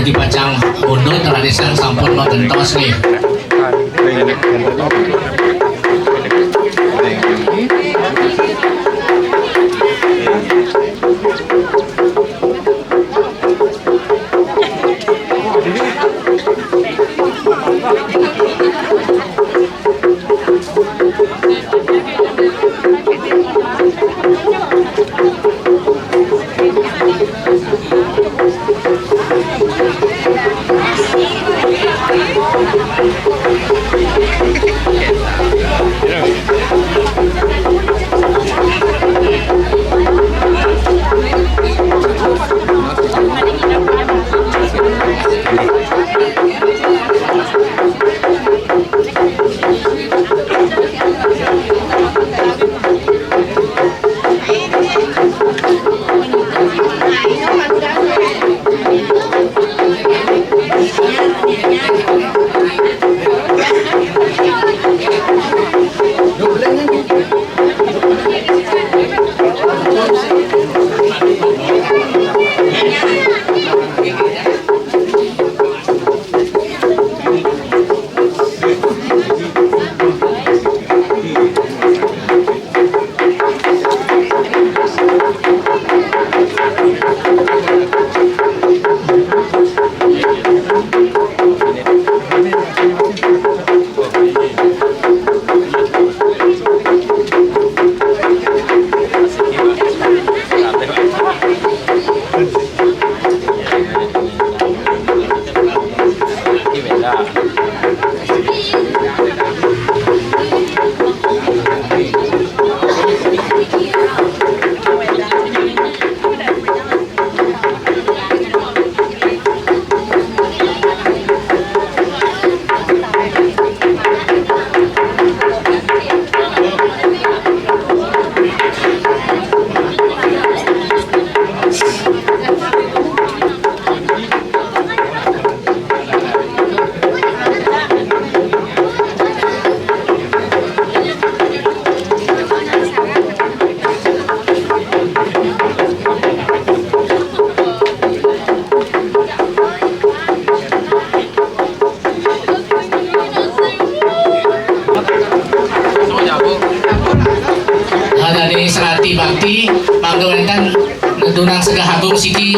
Jadi pacang bondo tradisan sampun lo gentos nih.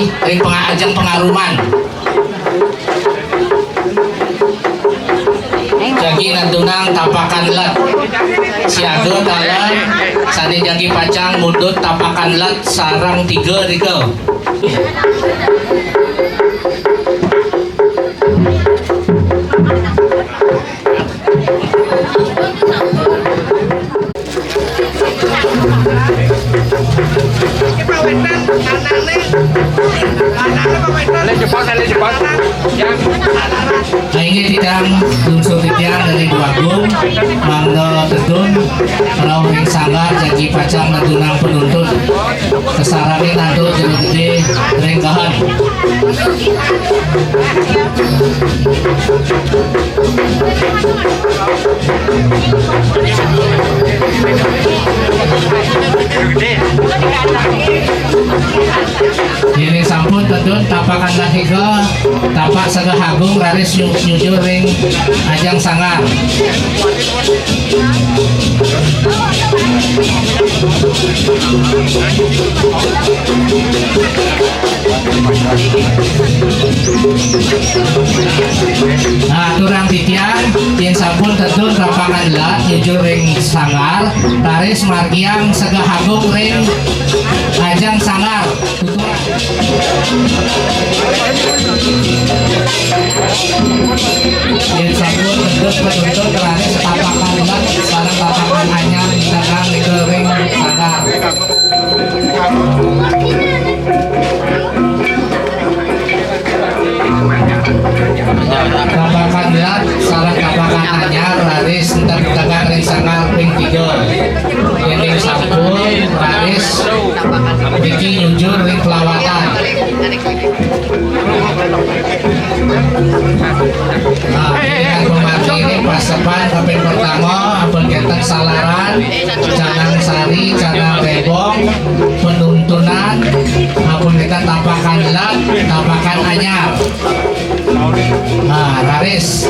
ring ajang pengaruman. Jagi nantunang tapakan lat siaga dalam sani jagi pacang mundut tapakan lat sarang 3 rika. Nah ini tidak unsur titian dari Duagung Mangga Tetun Rauh Ring Sanggar Jagi Pacang Nantunang Penuntun Kesarani Nantu Jero Gede Renggahan. Ini sampun tetun tapakan lagi ke tapak Sagahagung raris nyujur ring ajang sangar. Nah turang titian yang sampun tetun tapakan lat nyujur ring sangar raris margiang Sagahagung ring ajang sangar. Yang sampun terus penuntut terakhir setapakan lat sekarang tapakan anyar misalkan di ring sangar. Tapakan lat sarang tapakan anyar laris entar dagang ring sangar ring 3. Yang sampun laris Diki nyujur ring pelawatan. Nah, dengan pemargi ini pasepan kaping pertama abon ketek salaran canang sari canang rebong penuntunan abon kita tapakan lat tapakan anyar. Nah raris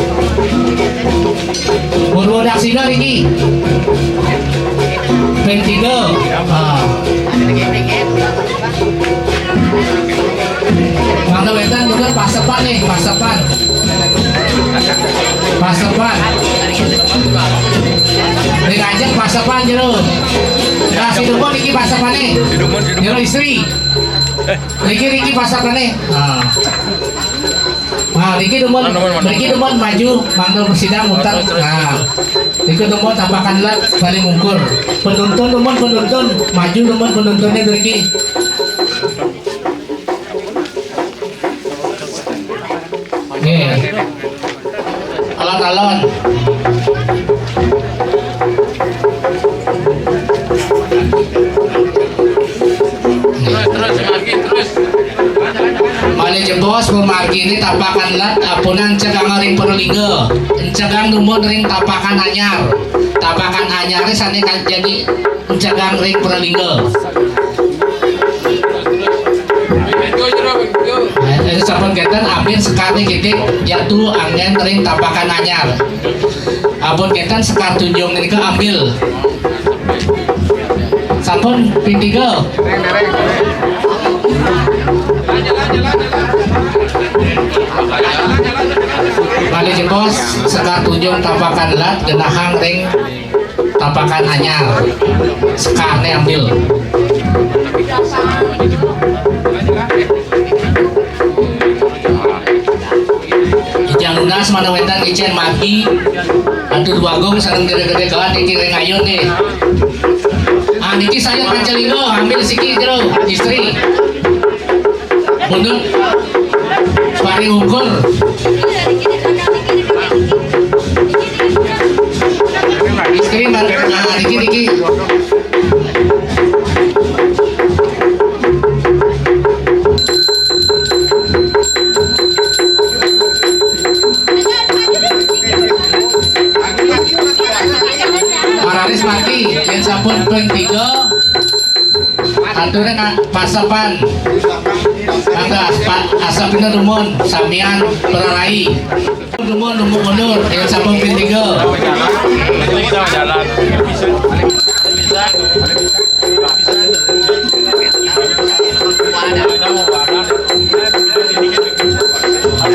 Purwodak Sino ini ring 3. Mangga Wetan juga pasepan nih, pasepan. Ring ajeng pasepan jero. Nah si Dumon iki pasepan nih. Jero istri. Riki pasepan nih. Nah, Riki Dumon maju, manggil bersidang mutar. Nah, Riki Dumon tampakan lat paling ngukur. Penuntun maju Dumon penuntunnya Riki. Nih, alon-alon. Terus. Mali jebos pemargi ini tapakan lat apunan cegang ring perlingga. Cegang numon ring tapakan anyar. Tapakan anyar ini sani kan jadi cegang ring perlingga. Jadi sampun keten ambil sekali kitik jatuh angin ring tapakan anyar. Abon keten sekar tunjung ini ke ambil. Sampun ping 3. Balik jebos sekar tunjung tapakan lat genahang ring tapakan anyar. Sekar nih ambil. Ijang lunas mana wetan icen mati. Aduh Duagung sareng gede-gede kawan iki ring ayun nih. Ah niki saya Pancalingo ambil siki jero istri. Mundur paling ukur. Istri nah Riki. Pararis mati yang sampun ping 3. Aturnya pasapan. Angga asapina dumon samian perarai. Dumon mundur yang sampun ping 3. Jalan.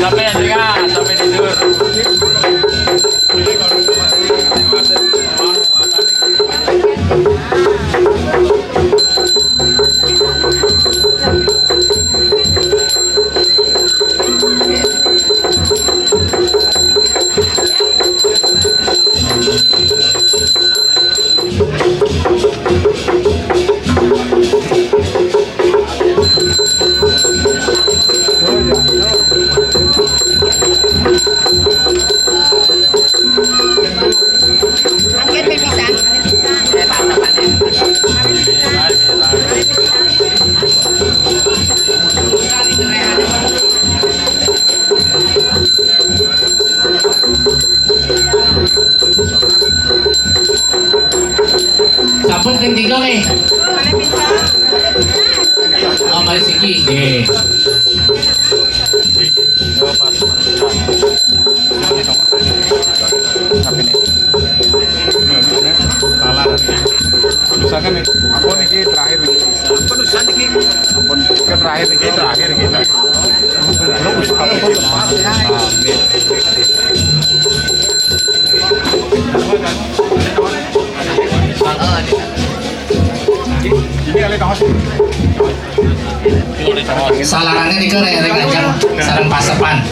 Sampai ya, sampai tidur. Angkat berpisah. Sampun ping 3 nih. Oh, mari siki. Nggih. Misalkan nih, ampun ini terakhir nih. Ampun usaha nih. Ampun kan terakhir nih, terakhir kita. Ini kali tahu sih. Salarannya niku rek ajang sareng pasepan.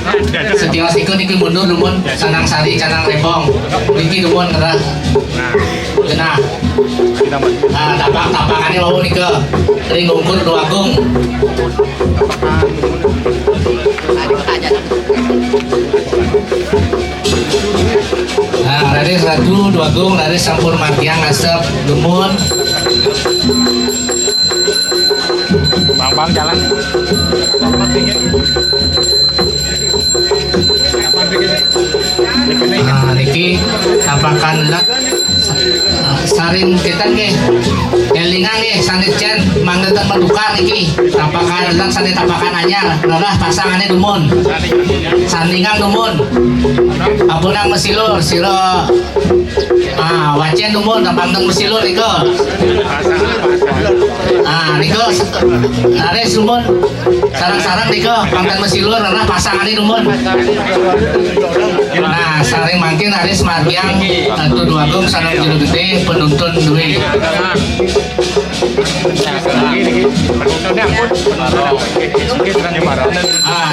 Setios iku niki mundur numun Sanang Sari Canang Rembong. Niki numun kerah. Genah. Ah, tapak-tapakane wau niku. Ring ngungkur Duagung. Nah, laris radu Duagung, laris sampur margiang asep numun. Bang jalan. Nah, niki tapakan lak saring kita nggih. Elingan nggih sanetjen mangnetan paduka niki. Tapakan lak sanes tapakan anyar. Rarah pasangane dumun. Sandingan dumun. Apunang mesilur sira wacen dumun tapangteng mesilur niku. Niku laris dumun. Sarang-sarang niku pangteng mesilur rarah pasangane dumun. Nah, saring mangkin laris margiang atu Duagung sareng Jero Gede penuntun duit.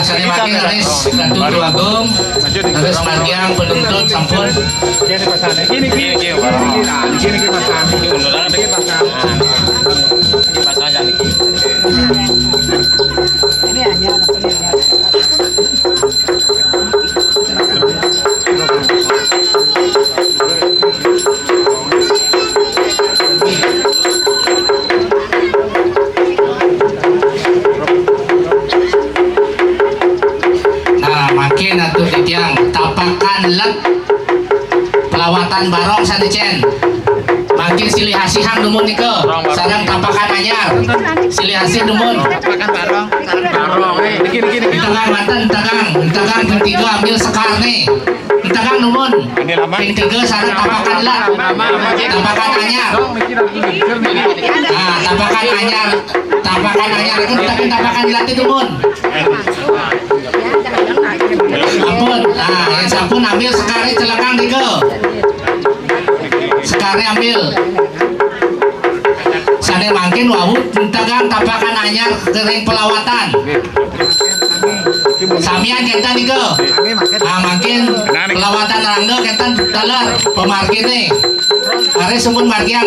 Saring mangkin laris atu Duagung laris margiang penuntun sampun. Makin atuh ditiang tapakan lek pelawatan barong sadecen makin silih hasihang dumun niko sareng tapakan anyar silih hasih dumun tapakan barong di tengah mantan tagang ping 3 ambil sekar nih di tengah dumun ping 3 sareng tapakan lek tapakan anyar tapakan anyar itu tapakan lek itu dumun. Ampun, yang sampun ambil sekali celakang diko. Sekali ambil. Sane mangkin wau tagang tapakan anyar kering pelawatan. Samian kita diko. Mangkin pelawatan rangga kita dalar pemarkir nih. Hari sumpun markian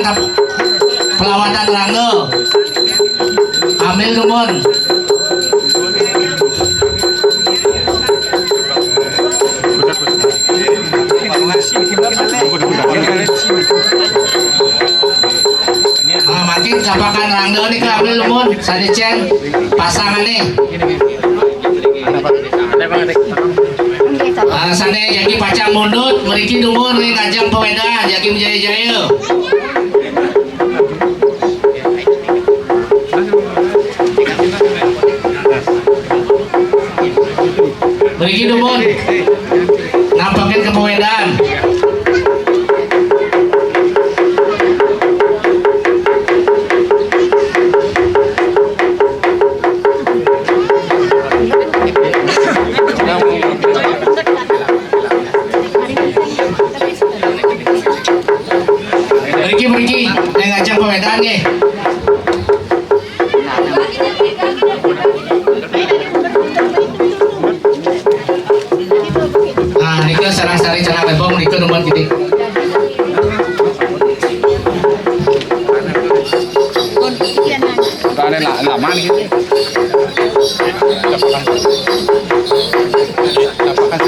pelawatan rangga. Ambil numun. Makin tapakan rangga nih ambil lumun sadecen pasangan nih. Sane jadi pacang mundut meriki dumun nih ngajang peweda jadi jaya-jaya. Meriki dumun nampakin kepewedaan. Suryo sareng Sari Cenah Lebong dikeun numpun kitu. Ada lama nih gitu. Apakah sering?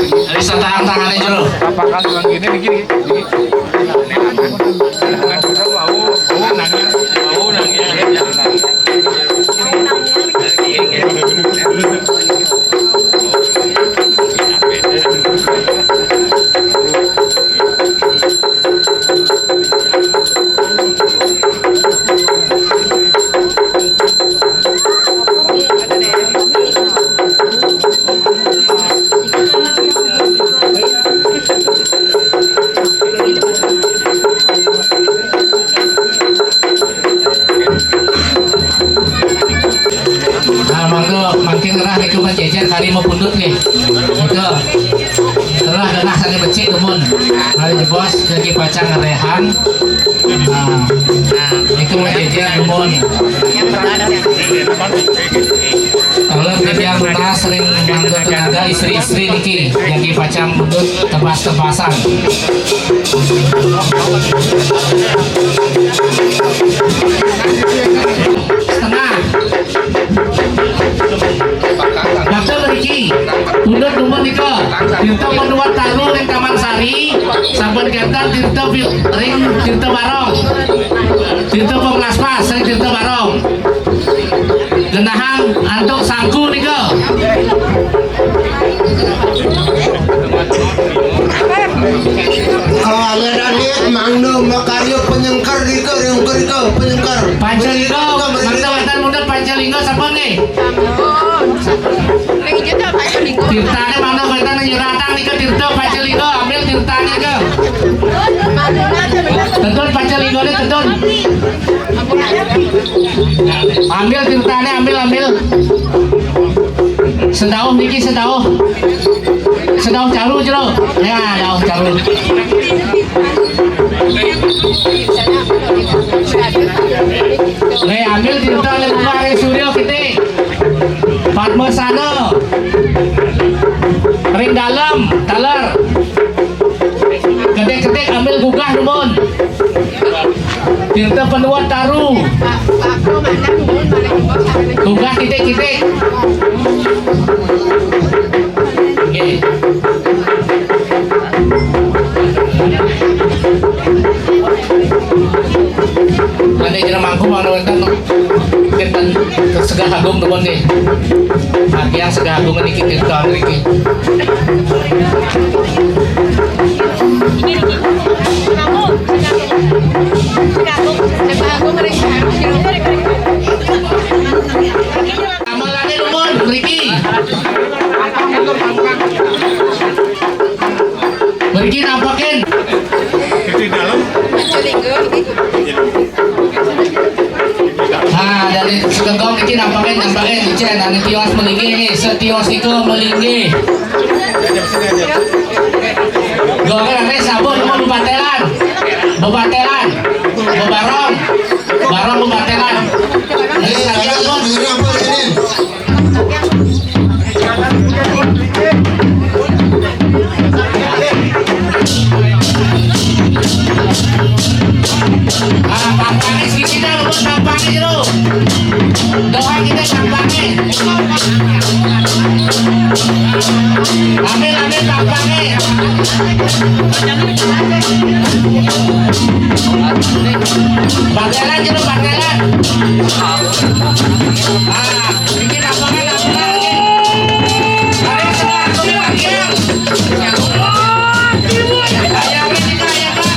Ari satahang-tahange jero. Apakah sering gini gini? Makin ngerah niku menjejer kali mau pundut nih. Itu. Terus genah sane becik numun. Kali jebos jadi pacang ngerehan. Nah, niku menjejer numun. Kalau biar lunas sering mangga tenaga istri-istri niki yang dipacang pundut tebas-tebasan. Setengah. Dokter Riki, pundut numun nika. Tirta menuat taruh ning Taman Sari, sampun ketan tirta ring tirta barong. Tirta penglaspas sing tirta barong. Genahang antuk sangku nika. Awalan lihat mangno makaryo penyengkar dika penyengkar. Pancalingo, mangga wonten pundut Pancalingo sampun nggih. Tirtane mana wonten nyeratang nika tirta Pancalingo, ambil tirtane ke. Tentun Pancalingo ne tentun. Ambil tirtane, ambil. Sedauh niki sedauh. Sedauh caru jero. Ya, sedauh caru. Le ambil tirtane Bupare Suryo kite. Padmasana. Ring dalam, taler. Ketek-ketek ambil gugah numun. Tirta penuat taru. Gugah kitik-kitik. Oke. Ane jera mangku mana wonten kinten segah agung numun nggih. Bagian segah agung niki tirta niki. Amalane numun Riki. Riki nampakin. Nah, dari sekegong iki nampakin Ijen anu tiwas melinggih nih, setiwas iku melinggih. Goke ane sabun mau bubatelan. Bubatelan. Bubarong. Barong bubatelan. Ini saja pun. Tampangnya segini dah, lu tampangnya jero. Doa kita tampangnya. Ambil tampangnya. Bakalan jero bakalan. Bikin tampangnya. Ayo sekarang aku bagian. Ayamnya tidak ya Pak.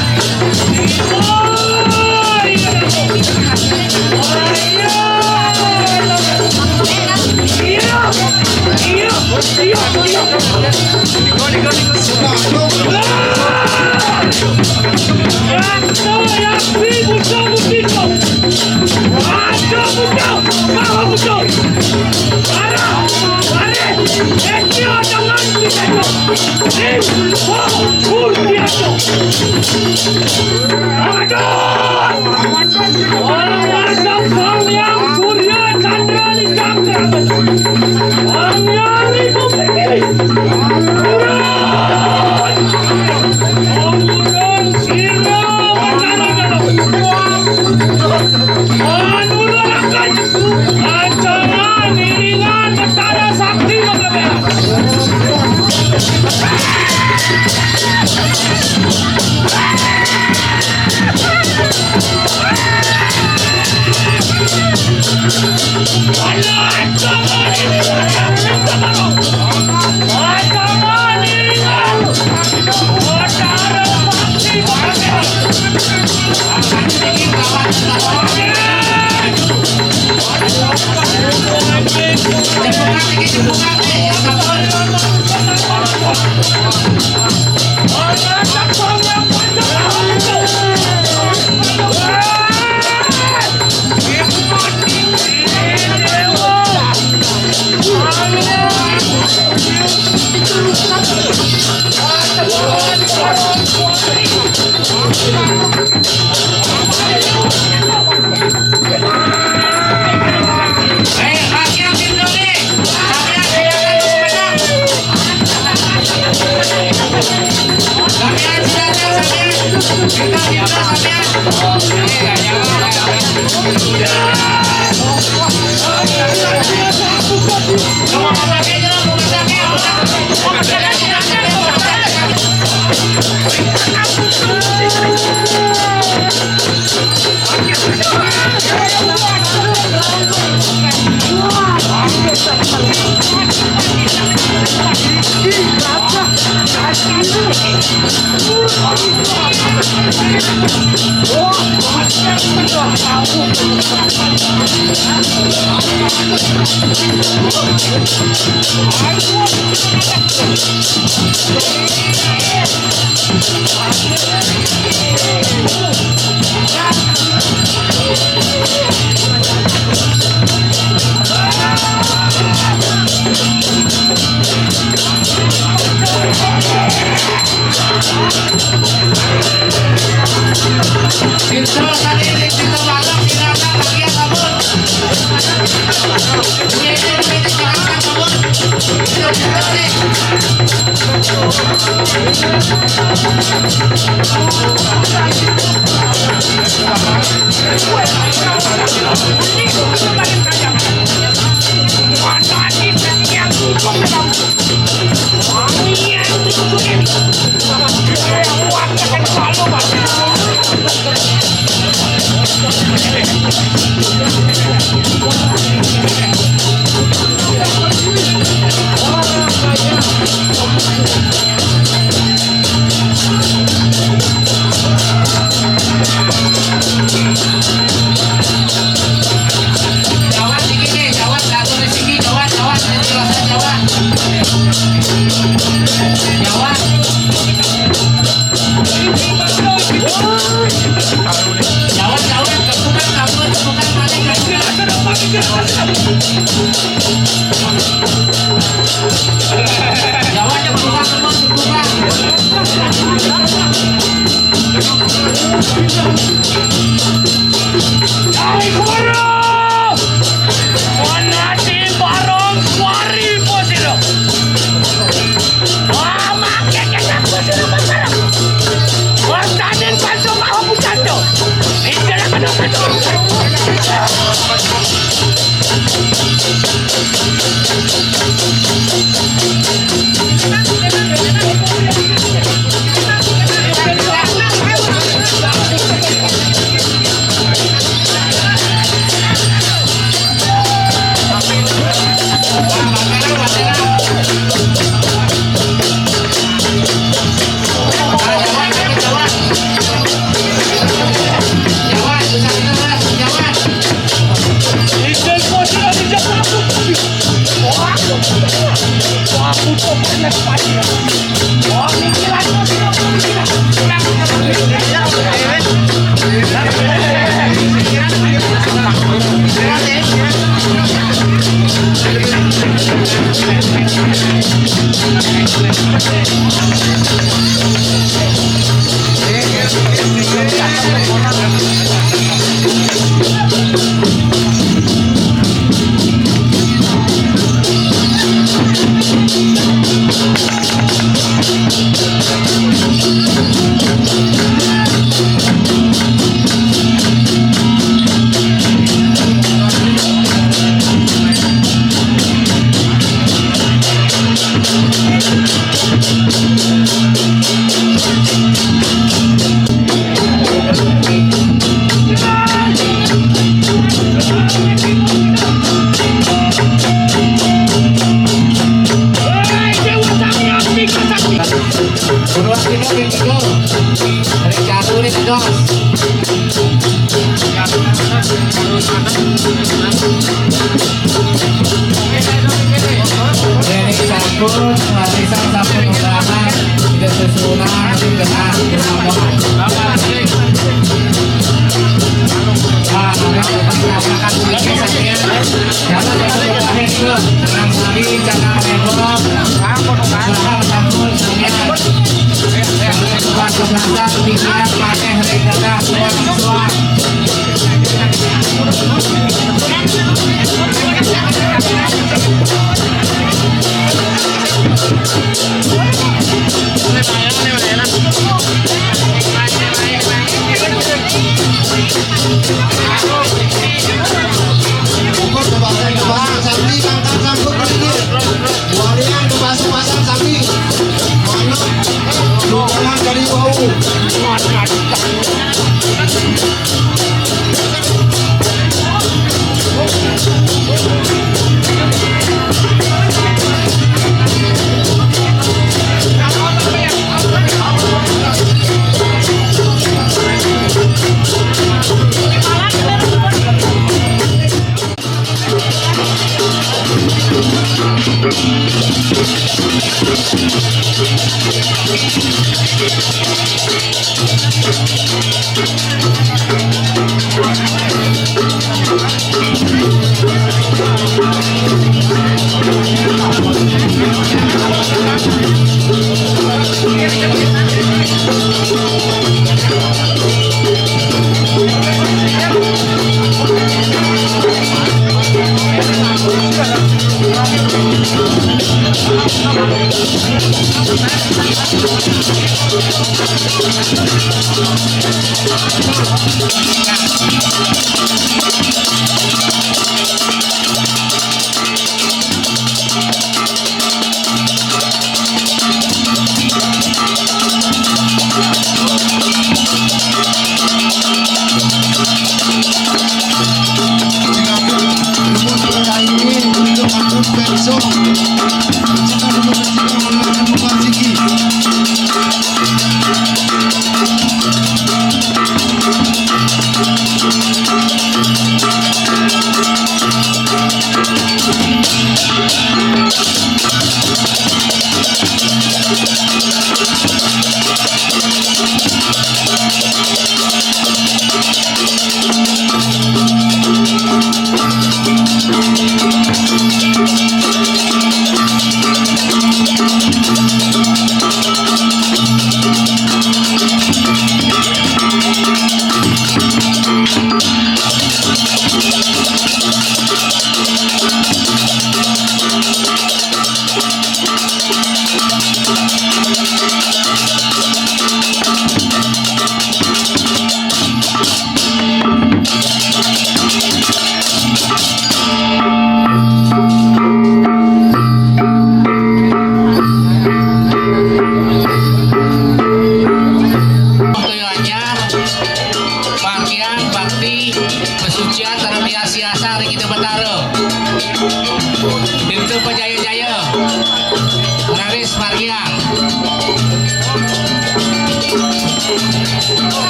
kali bau.